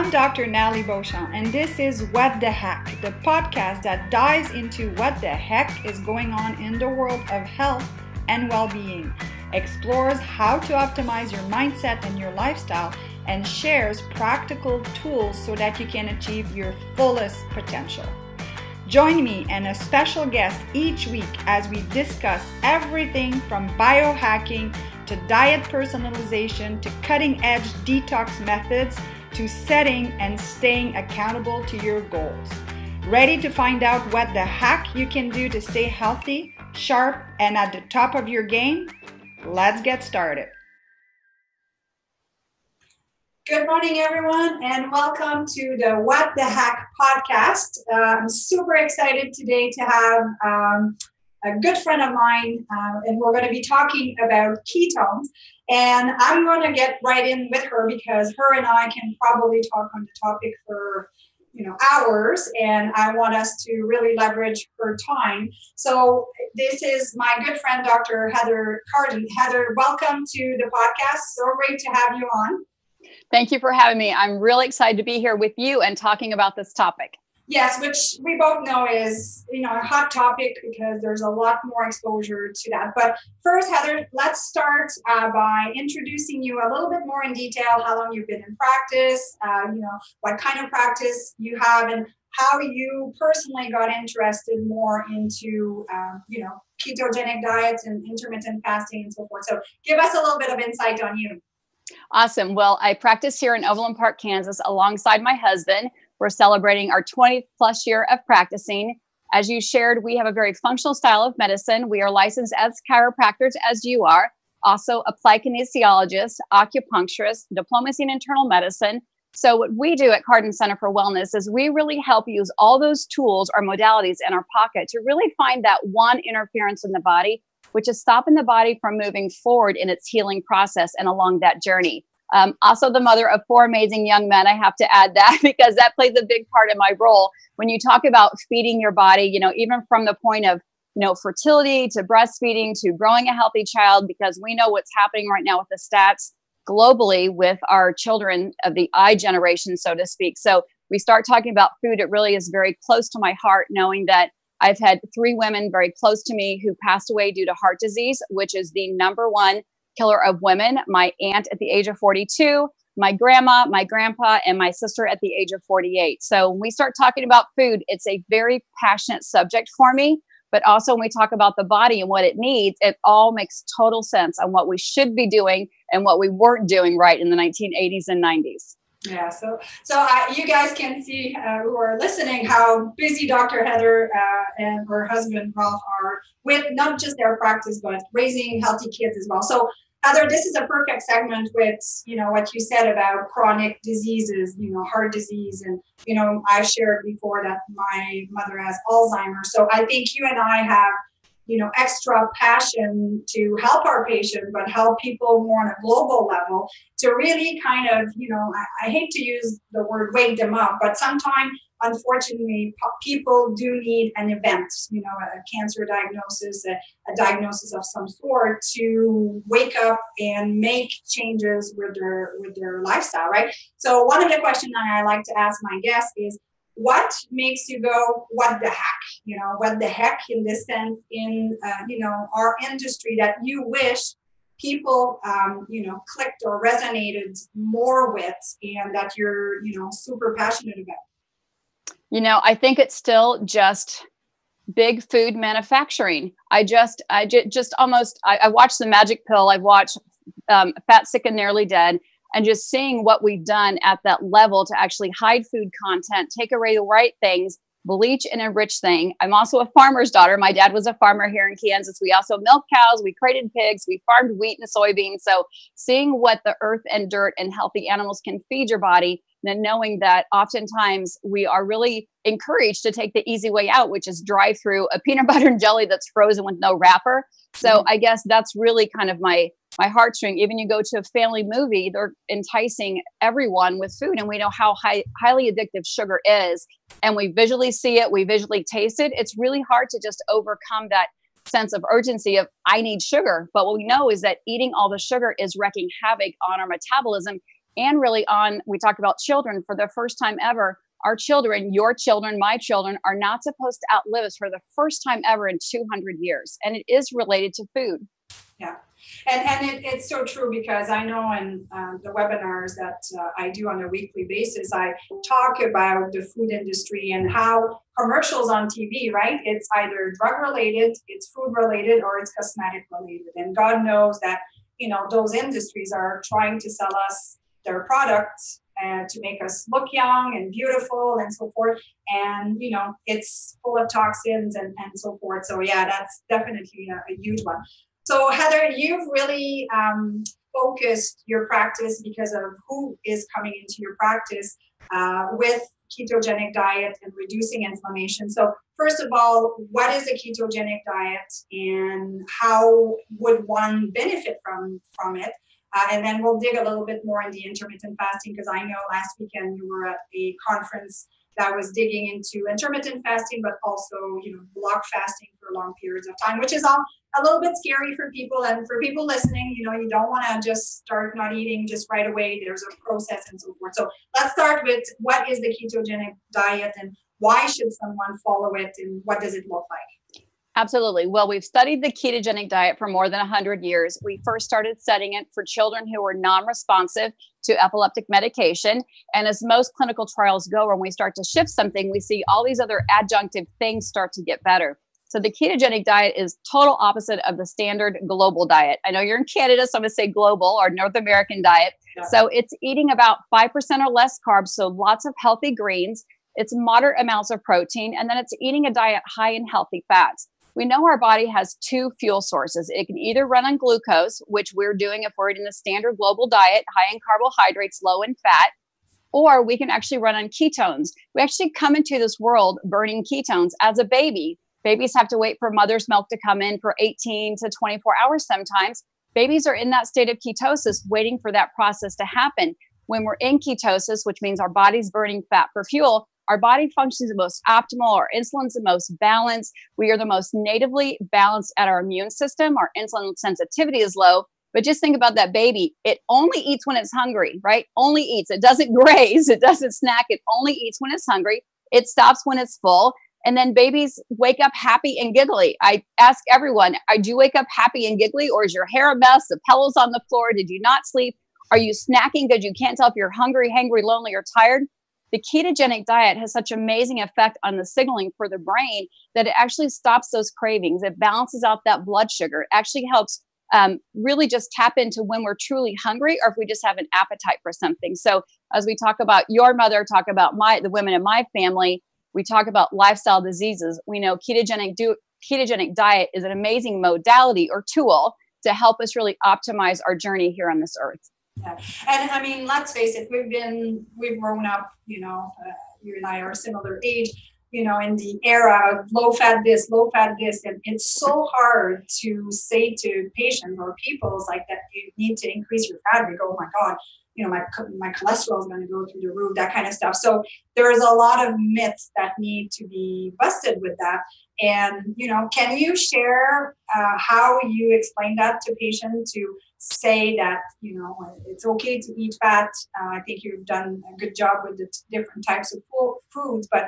I'm Dr. Nathalie Beauchamp, and this is What the Heck, the podcast that dives into what the heck is going on in the world of health and well-being, explores how to optimize your mindset and your lifestyle, and shares practical tools so that you can achieve your fullest potential. Join me and a special guest each week as we discuss everything from biohacking to diet personalization to cutting-edge detox methods to setting and staying accountable to your goals. Ready to find out what the heck you can do to stay healthy, sharp, and at the top of your game? Let's get started. Good morning, everyone, and welcome to the What the Heck podcast. I'm super excited today to have a good friend of mine, and we're going to be talking about ketones. And I'm going to get right in with her because her and I can probably talk on the topic for hours, and I want us to really leverage her time. So this is my good friend, Dr. Duer Cardin. Heather, welcome to the podcast. So great to have you on. Thank you for having me. I'm really excited to be here with you and talking about this topic. Yes, which we both know is, a hot topic because there's a lot more exposure to that. But first, Heather, let's start by introducing you a little bit more in detail, how long you've been in practice, what kind of practice you have, and how you personally got interested more into, ketogenic diets and intermittent fasting and so forth. So give us a little bit of insight on you. Awesome. Well, I practice here in Overland Park, Kansas, alongside my husband. We're celebrating our 20th plus year of practicing. As you shared, we have a very functional style of medicine. We are licensed as chiropractors, as you are, also applied kinesiologists, acupuncturists, diplomacy in internal medicine. So what we do at Cardin Center for Wellness is we really help use all those tools or modalities in our pocket to really find that one interference in the body, which is stopping the body from moving forward in its healing process and along that journey. Also the mother of 4 amazing young men. I have to add that because that plays a big part in my role. When you talk about feeding your body, even from the point of, fertility to breastfeeding to growing a healthy child, because we know what's happening right now with the stats globally with our children of the I generation, so to speak. So we start talking about food. It really is very close to my heart, knowing that I've had 3 women very close to me who passed away due to heart disease, which is the #1 killer of women. My aunt at the age of 42, my grandma, my grandpa, and my sister at the age of 48. So when we start talking about food, it's a very passionate subject for me. But also when we talk about the body and what it needs, it all makes total sense on what we should be doing and what we weren't doing right in the 1980s and 90s. Yeah, so you guys can see who are listening how busy Dr. Heather and her husband Ralph are with not just their practice, but raising healthy kids as well. So Heather, this is a perfect segment with, what you said about chronic diseases, heart disease. And, I've shared before that my mother has Alzheimer's. So I think you and I have extra passion to help our patient, but help people more on a global level to really kind of, I hate to use the word wake them up, but sometimes, unfortunately, people do need an event, a cancer diagnosis, a diagnosis of some sort to wake up and make changes with their lifestyle, right? So one of the questions that I like to ask my guests is, what makes you go, what the heck? What the heck in this sense in, our industry that you wish people, clicked or resonated more with and that you're, super passionate about? I think it's still just big food manufacturing. I watched The Magic Pill. I've watched Fat, Sick, and Nearly Dead. And just seeing what we've done at that level to actually hide food content, take away the right things, bleach and enrich things. I'm also a farmer's daughter. My dad was a farmer here in Kansas. We also milked cows, we crated pigs, we farmed wheat and soybeans. So seeing what the earth and dirt and healthy animals can feed your body, and then knowing that oftentimes we are really encouraged to take the easy way out, which is drive through a peanut butter and jelly that's frozen with no wrapper. So I guess that's really kind of my heartstring. Even you go to a family movie, they're enticing everyone with food. And we know how highly addictive sugar is. And we visually see it, we visually taste it. It's really hard to just overcome that sense of urgency of I need sugar. But what we know is that eating all the sugar is wreaking havoc on our metabolism, and really on, we talk about children for the first time ever. Our children, your children, my children are not supposed to outlive us for the first time ever in 200 years. And it is related to food. Yeah. And it's so true, because I know in the webinars that I do on a weekly basis, I talk about the food industry and how commercials on TV, right? It's either drug related, it's food related, or it's cosmetic related. And God knows that, you know, those industries are trying to sell us their products to make us look young and beautiful and so forth. And, you know, it's full of toxins and so forth. So yeah, that's definitely a huge one. So Heather, you've really focused your practice because of who is coming into your practice with ketogenic diet and reducing inflammation. So first of all, what is a ketogenic diet and how would one benefit from it? And then we'll dig a little bit more in the intermittent fasting, because I know last weekend you were at a conference that was digging into intermittent fasting, but also, you know, block fasting for long periods of time, which is all a little bit scary for people. And for people listening, you know, you don't want to just start not eating just right away. There's a process and so forth. So let's start with, what is the ketogenic diet and why should someone follow it and what does it look like? Absolutely. Well, we've studied the ketogenic diet for more than 100 years. We first started studying it for children who were non-responsive to epileptic medication. And as most clinical trials go, when we start to shift something, we see all these other adjunctive things start to get better. So the ketogenic diet is total opposite of the standard global diet. I know you're in Canada, so I'm going to say global or North American diet. Yeah. So it's eating about 5% or less carbs, so lots of healthy greens. It's moderate amounts of protein, and then it's eating a diet high in healthy fats. We know our body has two fuel sources. It can either run on glucose, which we're doing if we're eating the standard global diet, high in carbohydrates, low in fat, or we can actually run on ketones. We actually come into this world burning ketones as a baby. Babies have to wait for mother's milk to come in for 18 to 24 hours sometimes. Babies are in that state of ketosis, waiting for that process to happen. When we're in ketosis, which means our body's burning fat for fuel, our body functions the most optimal, our insulin's the most balanced. We are the most natively balanced at our immune system. Our insulin sensitivity is low. But just think about that baby. It only eats when it's hungry, right? Only eats. It doesn't graze. It doesn't snack. It only eats when it's hungry. It stops when it's full. And then babies wake up happy and giggly. I ask everyone, do you wake up happy and giggly, or is your hair a mess? The pillows on the floor? Did you not sleep? Are you snacking because you can't tell if you're hungry, hangry, lonely, or tired? The ketogenic diet has such amazing effect on the signaling for the brain that it actually stops those cravings. It balances out that blood sugar. It actually helps really just tap into when we're truly hungry or if we just have an appetite for something. So as we talk about your mother, talk about the women in my family, we talk about lifestyle diseases. We know ketogenic diet is an amazing modality or tool to help us really optimize our journey here on this earth. Yeah. And I mean, let's face it, we've grown up, you know, you and I are a similar age, you know, in the era of low fat this, and it's so hard to say to patients or people like that, you need to increase your fat. They go, oh my God, you know, my cholesterol is going to go through the roof, that kind of stuff. So there's a lot of myths that need to be busted with that. And, you know, can you share how you explain that to patients to say that, you know, it's okay to eat fat? I think you've done a good job with the different types of foods, but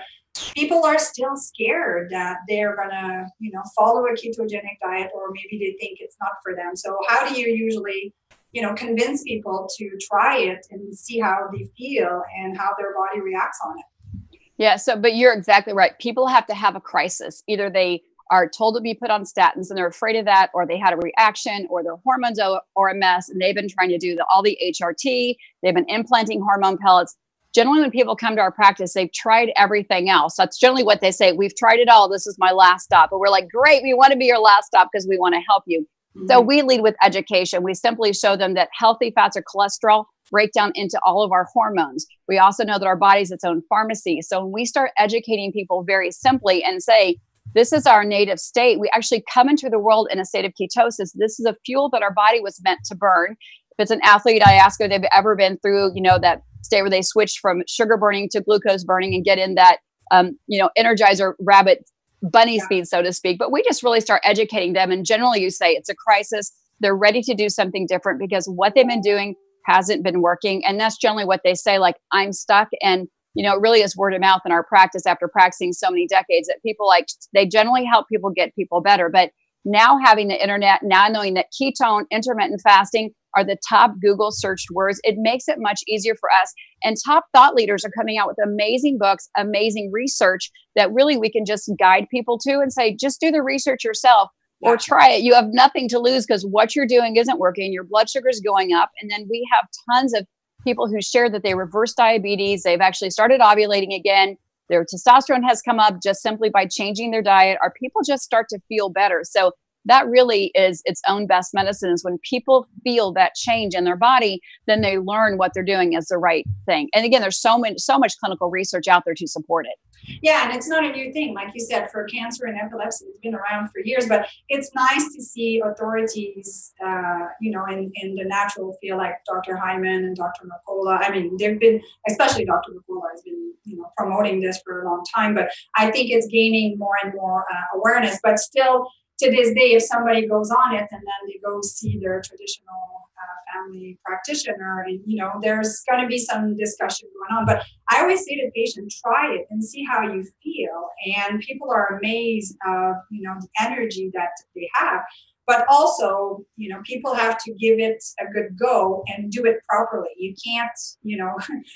people are still scared that they're going to, you know, follow a ketogenic diet, or maybe they think it's not for them. So how do you usually, you know, convince people to try it and see how they feel and how their body reacts on it? Yeah. So, but you're exactly right. People have to have a crisis. Either they are told to be put on statins and they're afraid of that, or they had a reaction, or their hormones are a mess and they've been trying to do all the HRT. They've been implanting hormone pellets. Generally, when people come to our practice, they've tried everything else. That's generally what they say. We've tried it all. This is my last stop. But we're like, great. We want to be your last stop because we want to help you. Mm-hmm. So we lead with education. We simply show them that healthy fats or cholesterol break down into all of our hormones. We also know that our body is its own pharmacy. So when we start educating people very simply and say, this is our native state, we actually come into the world in a state of ketosis. This is a fuel that our body was meant to burn. If it's an athlete, I ask if they've ever been through, you know, that state where they switch from sugar burning to glucose burning and get in that, you know, Energizer rabbit bunny speed, so to speak. But we just really start educating them. And generally you say it's a crisis. They're ready to do something different because what they've been doing hasn't been working. And that's generally what they say, like, I'm stuck. And, it really is word of mouth in our practice after practicing so many decades that people they generally help people get people better. But now having the internet, now knowing that ketone, intermittent fasting are the top Google searched words, it makes it much easier for us. And top thought leaders are coming out with amazing books, amazing research that really we can just guide people to and say, just do the research yourself or try it. You have nothing to lose because what you're doing isn't working. Your blood sugar is going up. And then we have tons of people who share that they reversed diabetes. They've actually started ovulating again. Their testosterone has come up just simply by changing their diet, or people just start to feel better. So that really is its own best medicine, is when people feel that change in their body, then they learn what they're doing is the right thing. And again, there's so much clinical research out there to support it. Yeah, and it's not a new thing. Like you said, for cancer and epilepsy, it's been around for years, but it's nice to see authorities, in the natural field, like Dr. Hyman and Dr. Mercola. I mean, they've been, especially Dr. Mercola has been, promoting this for a long time, but I think it's gaining more and more awareness. But still, to this day, if somebody goes on it and then they go see their traditional family practitioner, and there's going to be some discussion going on. But I always say to patients, try it and see how you feel. And people are amazed of the energy that they have. But also, people have to give it a good go and do it properly. You can't,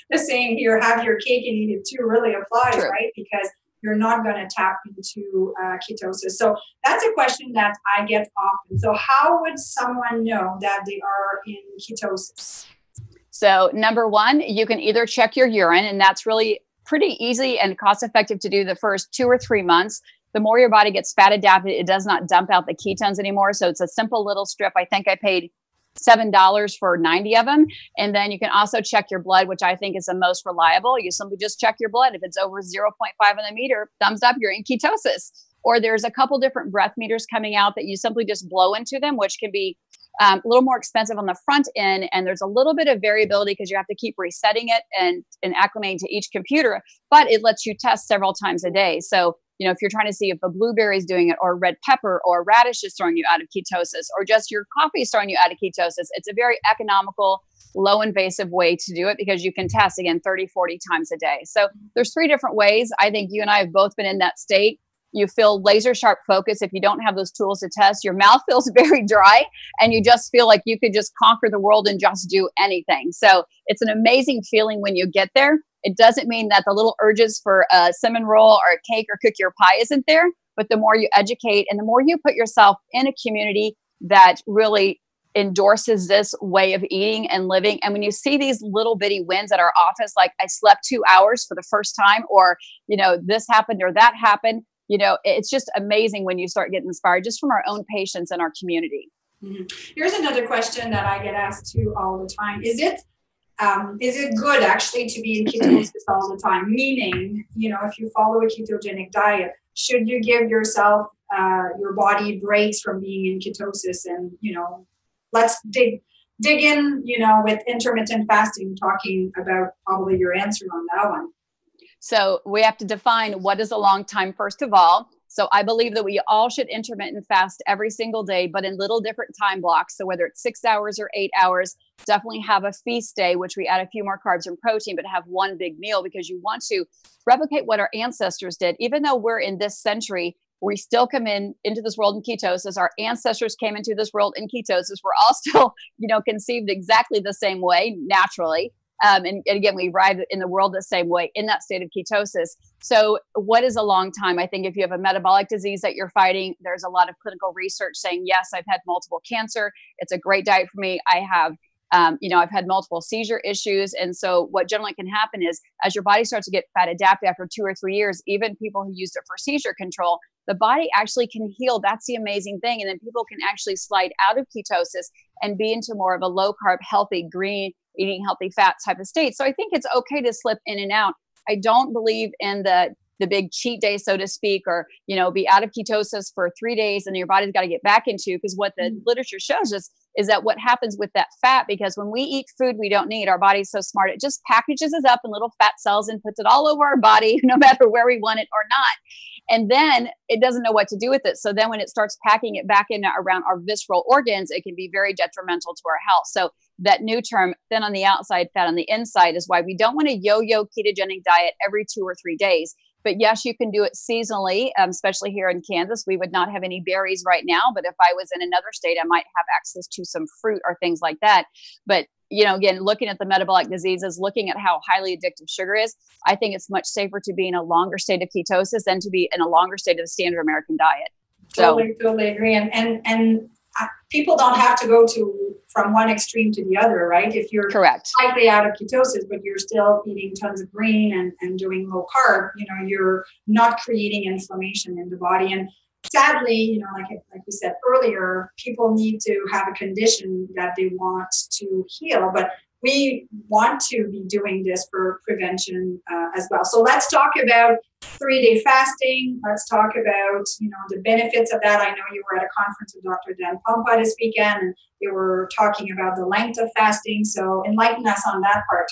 the saying here, have your cake and eat it too, really applies, True. right? Because you're not going to tap into ketosis. So that's a question that I get often. So how would someone know that they are in ketosis? So number one, you can either check your urine, and that's really pretty easy and cost effective to do the first 2 or 3 months. The more your body gets fat adapted, it does not dump out the ketones anymore. So it's a simple little strip. I think I paid $7 for 90 of them. And then you can also check your blood, which I think is the most reliable. You simply just check your blood. If it's over 0.5 on the meter, thumbs up, you're in ketosis. Or there's a couple different breath meters coming out that you simply just blow into them, which can be a little more expensive on the front end. And there's a little bit of variability because you have to keep resetting it and acclimating to each computer, but it lets you test several times a day. So if you're trying to see if a blueberry is doing it, or red pepper or radish is throwing you out of ketosis, or just your coffee is throwing you out of ketosis, it's a very economical, low invasive way to do it because you can test again 30, 40 times a day. So there's 3 different ways. I think you and I have both been in that state. You feel laser sharp focus. If you don't have those tools to test, your mouth feels very dry and you just feel like you could just conquer the world and just do anything. So it's an amazing feeling when you get there. It doesn't mean that the little urges for a cinnamon roll or a cake or cookie or pie isn't there, but the more you educate and the more you put yourself in a community that really endorses this way of eating and living. And when you see these little bitty wins at our office, like I slept 2 hours for the first time, or, this happened or that happened, it's just amazing when you start getting inspired just from our own patients and our community. Mm-hmm. Here's another question that I get asked too all the time. Is it good actually to be in ketosis all the time? Meaning, if you follow a ketogenic diet, should you give yourself, your body breaks from being in ketosis? And, let's dig in, with intermittent fasting, talking about probably your answer on that one. So we have to define what is a long time, first of all. So I believe that we all should intermittent fast every single day, but in little different time blocks. So whether it's 6 hours or 8 hours, definitely have a feast day, which we add a few more carbs and protein, but have one big meal because you want to replicate what our ancestors did. Even though we're in this century, we still come into this world in ketosis. Our ancestors came into this world in ketosis. We're all still, conceived exactly the same way, naturally. And again, we arrive in the world the same way in that state of ketosis. So what is a long time? I think if you have a metabolic disease that you're fighting, there's a lot of clinical research saying, yes, I've had multiple cancer. It's a great diet for me. I have, I've had multiple seizure issues. And so what generally can happen is as your body starts to get fat adapted after 2 or 3 years, even people who used it for seizure control, the body actually can heal. That's the amazing thing. And then people can actually slide out of ketosis and be into more of a low carb, healthy, green, eating healthy fat type of state. So I think it's okay to slip in and out. I don't believe in the big cheat day, so to speak, or, be out of ketosis for 3 days and your body's got to get back into, because what the literature shows us is that what happens with that fat, because when we eat food we don't need, our body's so smart, it just packages us up in little fat cells and puts it all over our body, no matter where we want it or not. And then it doesn't know what to do with it. So then when it starts packing it back in around our visceral organs, it can be very detrimental to our health. So that new term, thin on the outside, fat on the inside, is why we don't want to yo-yo ketogenic diet every 2 or 3 days. But yes, you can do it seasonally, especially here in Kansas. We would not have any berries right now, but if I was in another state, I might have access to some fruit or things like that. But, again, looking at the metabolic diseases, looking at how highly addictive sugar is, I think it's much safer to be in a longer state of ketosis than to be in a longer state of the standard American diet. Totally agree. And people don't have to go from one extreme to the other, right? If you're slightly out of ketosis, but you're still eating tons of green and doing low carb, you're not creating inflammation in the body. And sadly, like we said earlier, people need to have a condition that they want to heal, but we want to be doing this for prevention as well. So let's talk about 3-day fasting. Let's talk about, the benefits of that. I know you were at a conference with Dr. Dan Pompa this weekend, and they were talking about the length of fasting. So enlighten us on that part.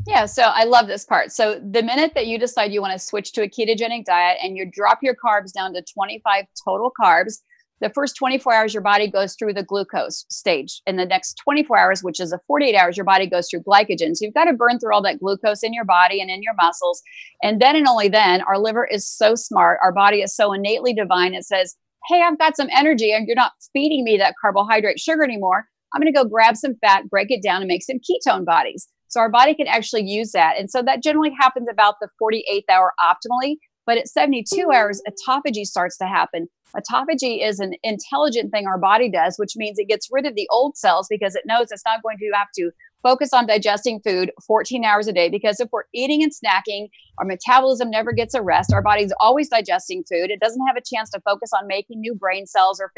Yeah, so I love this part. So the minute that you decide you want to switch to a ketogenic diet and you drop your carbs down to 25 total carbs, the first 24 hours, your body goes through the glucose stage. In the next 24 hours, which is 48 hours, your body goes through glycogen. So you've got to burn through all that glucose in your body and in your muscles. And then and only then, our liver is so smart. Our body is so innately divine. It says, hey, I've got some energy and you're not feeding me that carbohydrate sugar anymore. I'm going to go grab some fat, break it down and make some ketone bodies. So our body can actually use that. And so that generally happens about the 48th hour optimally. But at 72 hours, autophagy starts to happen. Autophagy is an intelligent thing our body does, which means it gets rid of the old cells because it knows it's not going to have to focus on digesting food 14 hours a day. Because if we're eating and snacking, our metabolism never gets a rest. Our body's always digesting food. It doesn't have a chance to focus on making new brain cells or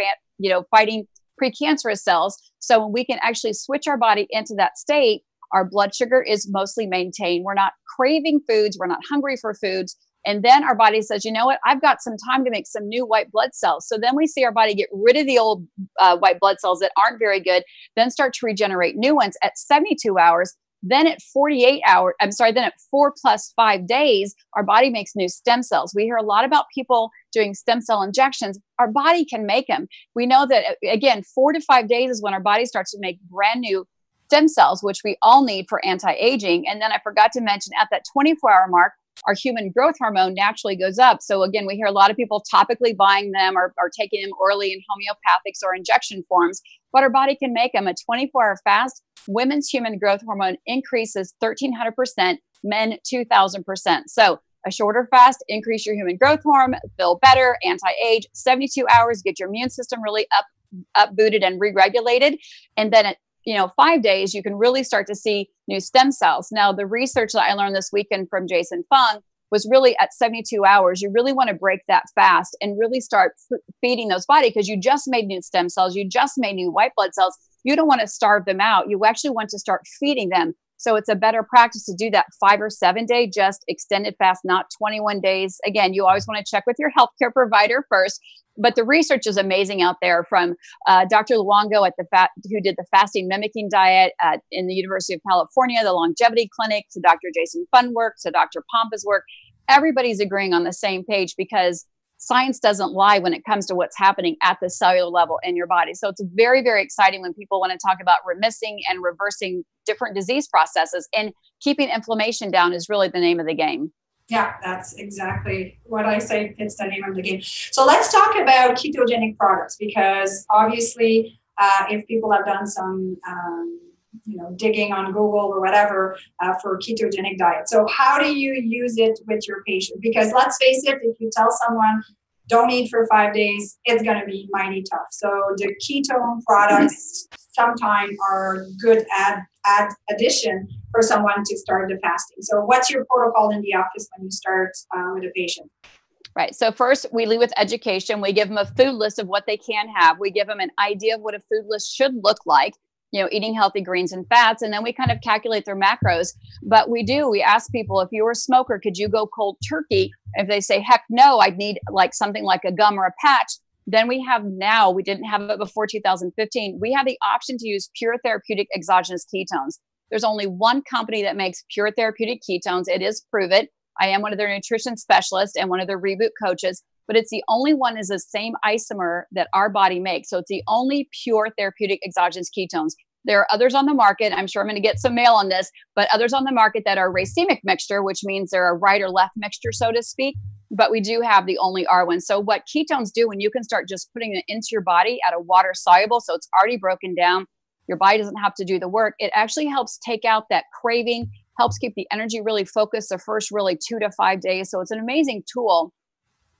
fighting precancerous cells. So when we can actually switch our body into that state, our blood sugar is mostly maintained. We're not craving foods. We're not hungry for foods. And then our body says, you know what, I've got some time to make some new white blood cells. So then we see our body get rid of the old white blood cells that aren't very good, then start to regenerate new ones at 72 hours. Then at 4 plus 5 days, our body makes new stem cells. We hear a lot about people doing stem cell injections. Our body can make them. We know that, again, 4 to 5 days is when our body starts to make brand new stem cells, which we all need for anti-aging. And then I forgot to mention at that 24-hour mark, our human growth hormone naturally goes up. So again, we hear a lot of people topically buying them or taking them orally in homeopathics or injection forms, but our body can make them. A 24-hour fast, women's human growth hormone increases 1,300%, men 2,000%. So a shorter fast, increase your human growth hormone, feel better, anti-age, 72 hours, get your immune system really up booted and re-regulated. And then at 5 days, you can really start to see new stem cells. Now, the research that I learned this weekend from Jason Fung was really at 72 hours. You really want to break that fast and really start feeding those body because you just made new stem cells. You just made new white blood cells. You don't want to starve them out. You actually want to start feeding them. So it's a better practice to do that 5 or 7 day, just extended fast, not 21 days. Again, you always want to check with your healthcare provider first. But the research is amazing out there from Dr. Luongo who did the fasting mimicking diet in the University of California, the longevity clinic, to Dr. Jason Fun work, to Dr. Pompa's work. Everybody's agreeing on the same page because science doesn't lie when it comes to what's happening at the cellular level in your body. So it's very, very exciting when people want to talk about remissing and reversing different disease processes, and keeping inflammation down is really the name of the game. Yeah, that's exactly what I say. It's the name of the game. So let's talk about ketogenic products, because obviously if people have done some digging on Google or whatever for ketogenic diet. So how do you use it with your patient? Because let's face it, if you tell someone don't eat for 5 days, it's going to be mighty tough. So the ketone products sometimes are good addition for someone to start the fasting. So what's your protocol in the office when you start with a patient? Right. So first, we lead with education. We give them a food list of what they can have. We give them an idea of what a food list should look like, eating healthy greens and fats. And then we kind of calculate their macros. But we ask people, if you were a smoker, could you go cold turkey? If they say, heck no, I'd need like something like a gum or a patch. Then we didn't have it before 2015. We have the option to use pure therapeutic exogenous ketones. There's only one company that makes pure therapeutic ketones. It is Prove It. I am one of their nutrition specialists and one of their reboot coaches. but it's the only one is the same isomer that our body makes. So it's the only pure therapeutic exogenous ketones. There are others on the market. I'm sure I'm going to get some mail on this, but others on the market that are racemic mixture, which means they're a right or left mixture, so to speak. But we do have the only R one. So what ketones do when you can start just putting it into your body at a water soluble, so it's already broken down, your body doesn't have to do the work. It actually helps take out that craving, helps keep the energy really focused the first really 2 to 5 days. So it's an amazing tool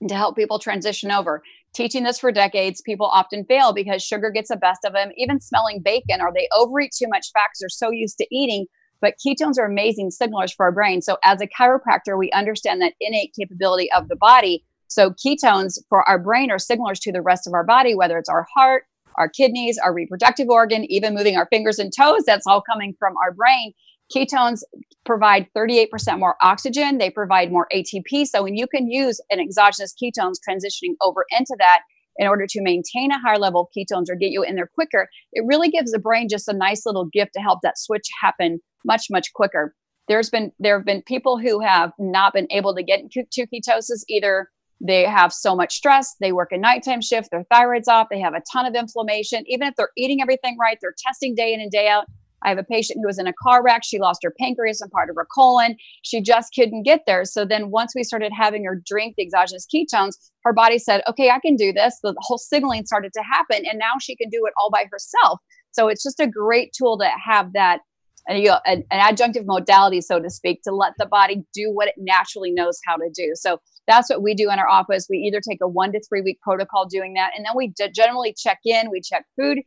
to help people transition over. Teaching this for decades, people often fail because sugar gets the best of them, even smelling bacon, or they overeat too much fat because they're so used to eating. But ketones are amazing signalers for our brain. So as a chiropractor, we understand that innate capability of the body. So ketones for our brain are signalers to the rest of our body, whether it's our heart, our kidneys, our reproductive organ, even moving our fingers and toes, that's all coming from our brain. Ketones provide 38% more oxygen. They provide more ATP. So when you can use an exogenous ketones transitioning over into that in order to maintain a higher level of ketones or get you in there quicker, it really gives the brain just a nice little gift to help that switch happen much, much quicker. There have been people who have not been able to get to ketosis. Either they have so much stress, they work a nighttime shift, their thyroid's off, they have a ton of inflammation. Even if they're eating everything right, they're testing day in and day out. I have a patient who was in a car wreck. She lost her pancreas and part of her colon. She just couldn't get there. So then once we started having her drink the exogenous ketones, her body said, okay, I can do this. The whole signaling started to happen. And now she can do it all by herself. So it's just a great tool to have that, an adjunctive modality, so to speak, to let the body do what it naturally knows how to do. So that's what we do in our office. We either take a 1 to 3 week protocol doing that, and then we generally check in. We check food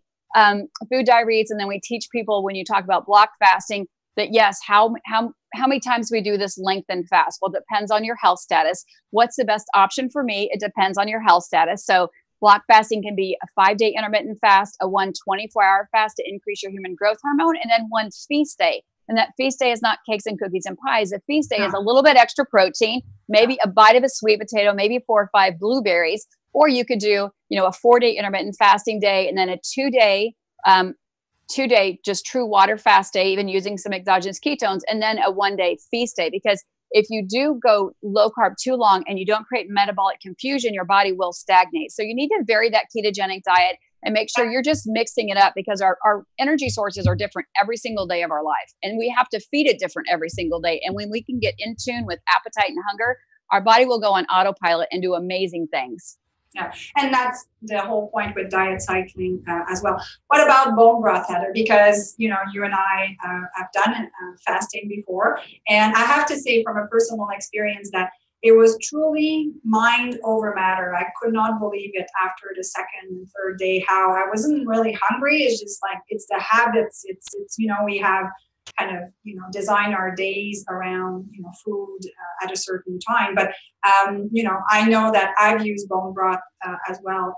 diaries, and then we teach people when you talk about block fasting that yes, how many times we do this lengthened fast? Well, it depends on your health status. What's the best option for me? It depends on your health status. So block fasting can be a 5-day intermittent fast, a 1 24-hour fast to increase your human growth hormone, and then 1 feast day. And that feast day is not cakes and cookies and pies. A feast day is a little bit extra protein, maybe a bite of a sweet potato, maybe 4 or 5 blueberries. Or you could do, a 4-day intermittent fasting day, and then a 2-day just true water fast day, even using some exogenous ketones, and then a 1-day feast day. Because if you do go low carb too long and you don't create metabolic confusion, your body will stagnate. So you need to vary that ketogenic diet and make sure you're just mixing it up, because our energy sources are different every single day of our life. And we have to feed it different every single day. And when we can get in tune with appetite and hunger, our body will go on autopilot and do amazing things. Yeah, and that's the whole point with diet cycling as well. What about bone broth, Heather? Because, you and I have done fasting before. And I have to say from a personal experience that it was truly mind over matter. I could not believe it after the second and third day, how I wasn't really hungry. It's just like, it's the habits. It's we have kind of, design our days around, food at a certain time. But, I know that I've used bone broth as well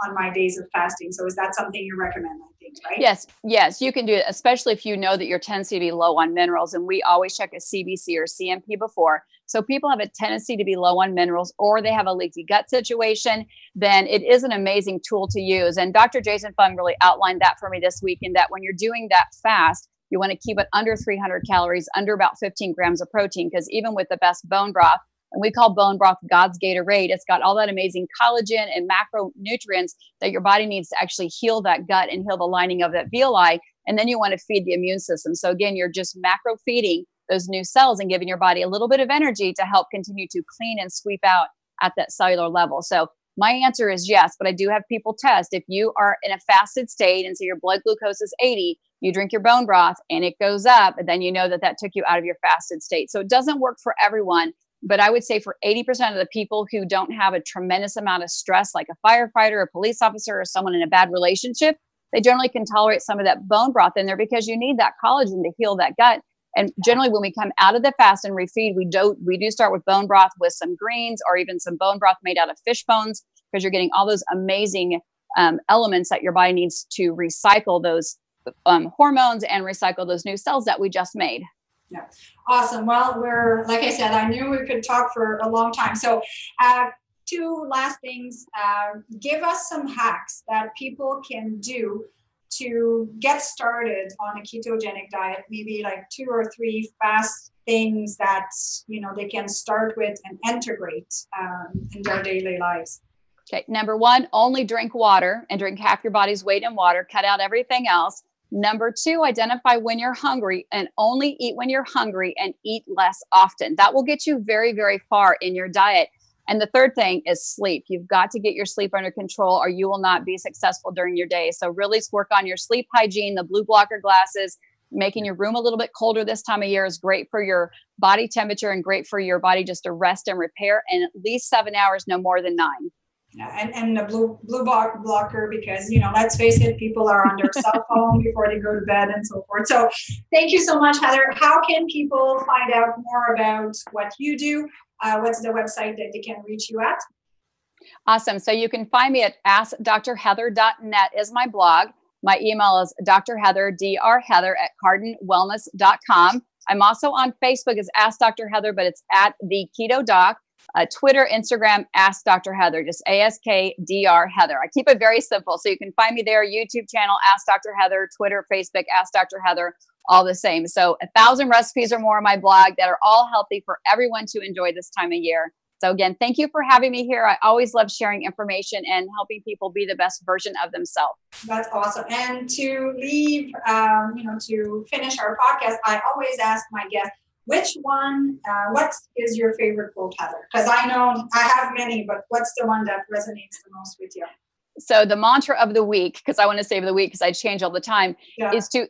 on my days of fasting. So is that something you recommend, I think, right? Yes, you can do it, especially if you know that your tendency to be low on minerals. And we always check a CBC or CMP before. So people have a tendency to be low on minerals, or they have a leaky gut situation, then it is an amazing tool to use. And Dr. Jason Fung really outlined that for me this week, in that when you're doing that fast, you want to keep it under 300 calories, under about 15 grams of protein, because even with the best bone broth, and we call bone broth God's Gatorade, it's got all that amazing collagen and macronutrients that your body needs to actually heal that gut and heal the lining of that villi. And then you want to feed the immune system. So again, you're just macro feeding those new cells and giving your body a little bit of energy to help continue to clean and sweep out at that cellular level. So my answer is yes, but I do have people test. If you are in a fasted state and so your blood glucose is 80, you drink your bone broth and it goes up, and then you know that took you out of your fasted state. So it doesn't work for everyone. But I would say for 80% of the people who don't have a tremendous amount of stress, like a firefighter, a police officer, or someone in a bad relationship, they generally can tolerate some of that bone broth in there, because you need that collagen to heal that gut. And generally when we come out of the fast and refeed, we do start with bone broth with some greens, or even some bone broth made out of fish bones, because you're getting all those amazing elements that your body needs to recycle those hormones and recycle those new cells that we just made. Yeah. Awesome. Well, like I said, I knew we could talk for a long time. So 2 last things, give us some hacks that people can do to get started on a ketogenic diet, maybe like 2 or 3 fast things that, they can start with and integrate in their daily lives? Okay. Number one, only drink water and drink half your body's weight in water. Cut out everything else. Number two, identify when you're hungry and only eat when you're hungry and eat less often. That will get you very, very far in your diet. And the third thing is sleep. You've got to get your sleep under control or you will not be successful during your day. So really work on your sleep hygiene, the blue blocker glasses, making your room a little bit colder this time of year is great for your body temperature and great for your body just to rest and repair. And at least 7 hours, no more than 9. Yeah, and the blue blocker, because, let's face it, people are on their cell phone before they go to bed and so forth. So thank you so much, Heather. How can people find out more about what you do? What's the website that they can reach you at? Awesome. So you can find me at askdrheather.net is my blog. My email is drheather, drheather@cardinwellness.com. I'm also on Facebook as Ask Dr. Heather, but it's at the Keto Doc. Twitter, Instagram, Ask Dr. Heather, just ASKDR Heather. I keep it very simple. So you can find me there, YouTube channel, Ask Dr. Heather, Twitter, Facebook, Ask Dr. Heather, all the same. So 1,000 recipes or more on my blog that are all healthy for everyone to enjoy this time of year. So again, thank you for having me here. I always love sharing information and helping people be the best version of themselves. That's awesome. And to leave, to finish our podcast, I always ask my guests, what is your favorite quote, Heather? Because I know I have many, but what's the one that resonates the most with you? So the mantra of the week, because I want to save the week because I change all the time, is to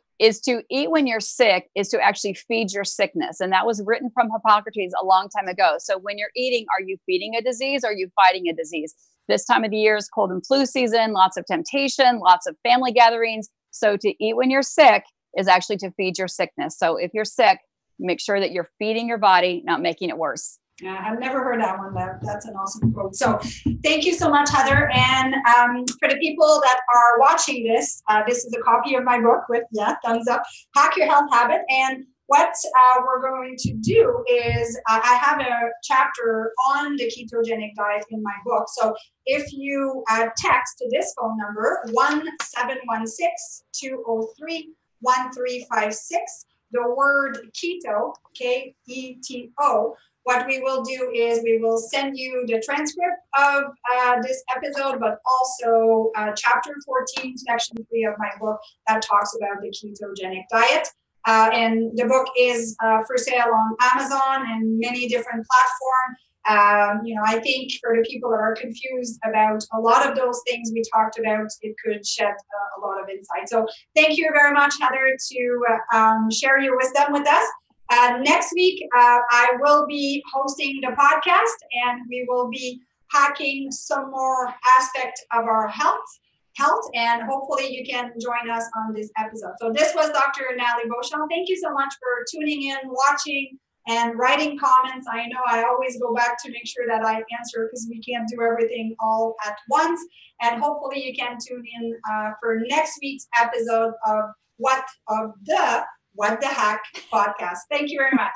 eat when you're sick, is to actually feed your sickness. And that was written from Hippocrates a long time ago. So when you're eating, are you feeding a disease or are you fighting a disease? This time of the year is cold and flu season, lots of temptation, lots of family gatherings. So to eat when you're sick is actually to feed your sickness. So if you're sick, make sure that you're feeding your body, not making it worse. Yeah, I've never heard that one. That's an awesome quote. So thank you so much, Heather. And for the people that are watching this, this is a copy of my book with, thumbs up, Hack Your Health Habit. And what we're going to do is I have a chapter on the ketogenic diet in my book. So if you text to this phone number, 1-716-203-1356, the word keto, Keto, what we will do is we will send you the transcript of this episode, but also chapter 14, section 3 of my book that talks about the ketogenic diet. And the book is for sale on Amazon and many different platforms. I think for the people that are confused about a lot of those things we talked about, it could shed a lot of insight. So thank you very much, Heather, to share your wisdom with us. Next week, I will be hosting the podcast and we will be hacking some more aspect of our health, and hopefully you can join us on this episode. So this was Dr. Nathalie Beauchamp. Thank you so much for tuning in, watching, and writing comments. I know I always go back to make sure that I answer because we can't do everything all at once. And hopefully you can tune in for next week's episode of What the Hack podcast. Thank you very much.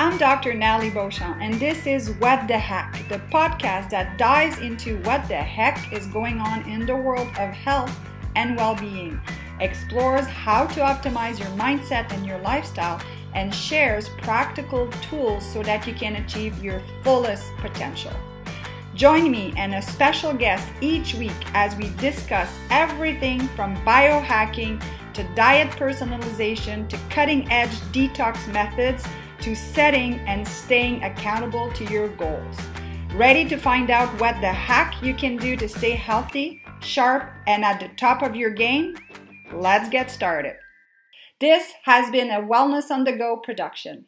I'm Dr. Nathalie Beauchamp, and this is What the Hack, the podcast that dives into what the heck is going on in the world of health and well-being, explores how to optimize your mindset and your lifestyle, and shares practical tools so that you can achieve your fullest potential. Join me and a special guest each week as we discuss everything from biohacking to diet personalization to cutting-edge detox methods to setting and staying accountable to your goals. Ready to find out what the hack you can do to stay healthy, sharp, and at the top of your game? Let's get started. This has been a Wellness on the Go production.